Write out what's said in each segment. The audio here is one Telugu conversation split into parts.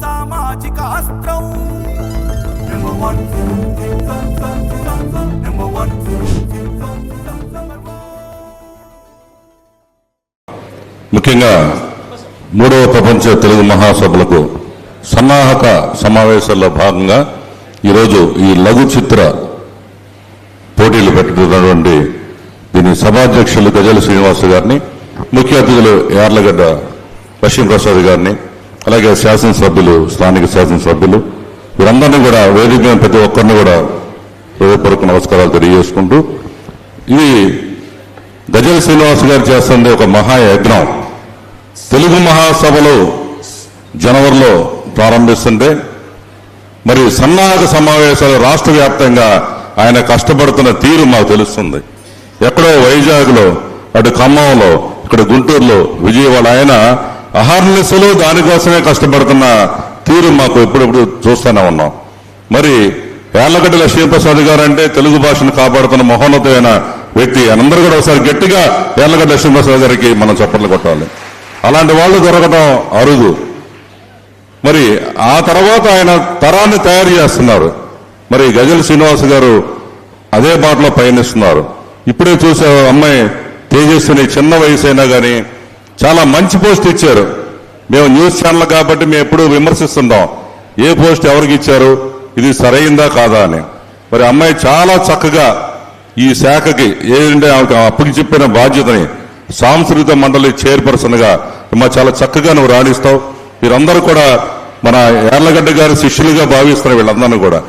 సామాజిక అస్త్రం ముఖ్యంగా మూడవ ప్రపంచ తెలుగు మహాసభలకు సన్నాహక సమావేశాల్లో భాగంగా ఈరోజు ఈ లఘు చిత్ర పోటీలు పెట్టుతున్నటువంటి దీని సభాధ్యక్షులు గజల శ్రీనివాస్ గారిని, ముఖ్య అతిథులు యార్లగడ్డ లక్ష్మీప్రసాద్ గారిని, అలాగే శాసనసభ్యులు, స్థానిక శాసనసభ్యులు వీరందరినీ కూడా వేదిక మీద ప్రతి ఒక్కరిని కూడా హృదయపూర్వక నమస్కారాలు తెలియజేసుకుంటూ, ఇది గజల శ్రీనివాస్ గారు చేస్తుంది ఒక మహాయజ్ఞం. తెలుగు మహాసభలు జనవరిలో ప్రారంభిస్తుంటే మరి సన్నాహక సమావేశాలు రాష్ట్ర వ్యాప్తంగా ఆయన కష్టపడుతున్న తీరు మాకు తెలుస్తుంది. ఎక్కడో వైజాగ్లో, అటు ఖమ్మంలో, ఇక్కడ గుంటూరులో, విజయవాడ ఆయన అహర్నిశలు దానికోసమే కష్టపడుతున్న తీరు మాకు ఎప్పుడెప్పుడు చూస్తూనే ఉన్నాం. మరి యార్లగడ్డ లక్ష్మీప్రసాద్ గారు అంటే తెలుగు భాషను కాపాడుతున్న మహోన్నతమైన వ్యక్తి. అందరూ కూడా ఒకసారి గట్టిగా యార్లగడ్డ లక్ష్మీప్రసాద్ గారికి మనం చప్పట్లు కొట్టాలి. అలాంటి వాళ్ళు దొరకడం అరుదు. మరి ఆ తర్వాత ఆయన తరాన్ని తయారు చేస్తున్నారు. మరి గజల శ్రీనివాస్ గారు అదే బాటలో పయనిస్తున్నారు. ఇప్పుడే చూసే అమ్మాయి తేజస్విని చిన్న వయసు అయినా కానీ చాలా మంచి పోస్ట్ ఇచ్చారు. మేము న్యూస్ ఛానల్ కాబట్టి మేము ఎప్పుడూ విమర్శిస్తుంటాం, ఏ పోస్ట్ ఎవరికి ఇచ్చారు, ఇది సరైందా కాదా అని. మరి అమ్మాయి చాలా చక్కగా ఈ శాఖకి ఏంటంటే అప్పటికి చెప్పిన బాధ్యతని సాంస్కృతిక మండలి చైర్పర్సన్ గా చాలా చక్కగా నువ్వు రాణిస్తావు. మీరందరూ కూడా మన యార్లగడ్డ గారి శిష్యులుగా భావిస్తున్నారు వీళ్ళందరినీ కూడా.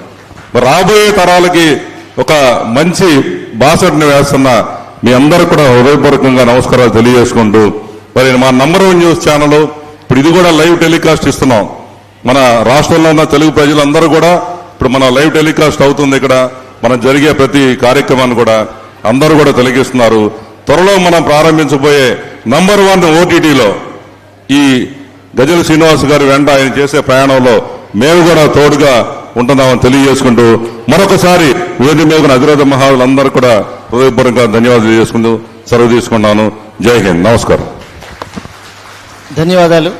మరి రాబోయే తరాలకి ఒక మంచి బాసటని వేస్తున్న మీ అందరూ కూడా హృదయపూర్వకంగా నమస్కారాలు తెలియజేసుకుంటూ, మరి మా #1 న్యూస్ ఛానల్ ఇప్పుడు ఇది కూడా లైవ్ టెలికాస్ట్ ఇస్తున్నాం. మన రాష్ట్రంలో ఉన్న తెలుగు ప్రజలందరూ కూడా ఇప్పుడు మన లైవ్ టెలికాస్ట్ అవుతుంది. ఇక్కడ మనం జరిగే ప్రతి కార్యక్రమాన్ని కూడా అందరూ కూడా తిలకిస్తున్నారు. త్వరలో మనం ప్రారంభించబోయే #1 ఓటీటీలో ఈ గజల శ్రీనివాస్ గారి వెంట ఆయన చేసే ప్రయాణంలో మేము కూడా తోడుగా ఉంటున్నామని తెలియజేసుకుంటూ, మరొకసారి వేది మీద అధిరోధ మహాలందరూ కూడా హృదయపూర్వకంగా ధన్యవాదాలు చేసుకుంటూ సెలవు తీసుకున్నాను. జై హింద్, నమస్కారం. ధన్యవాదాలు.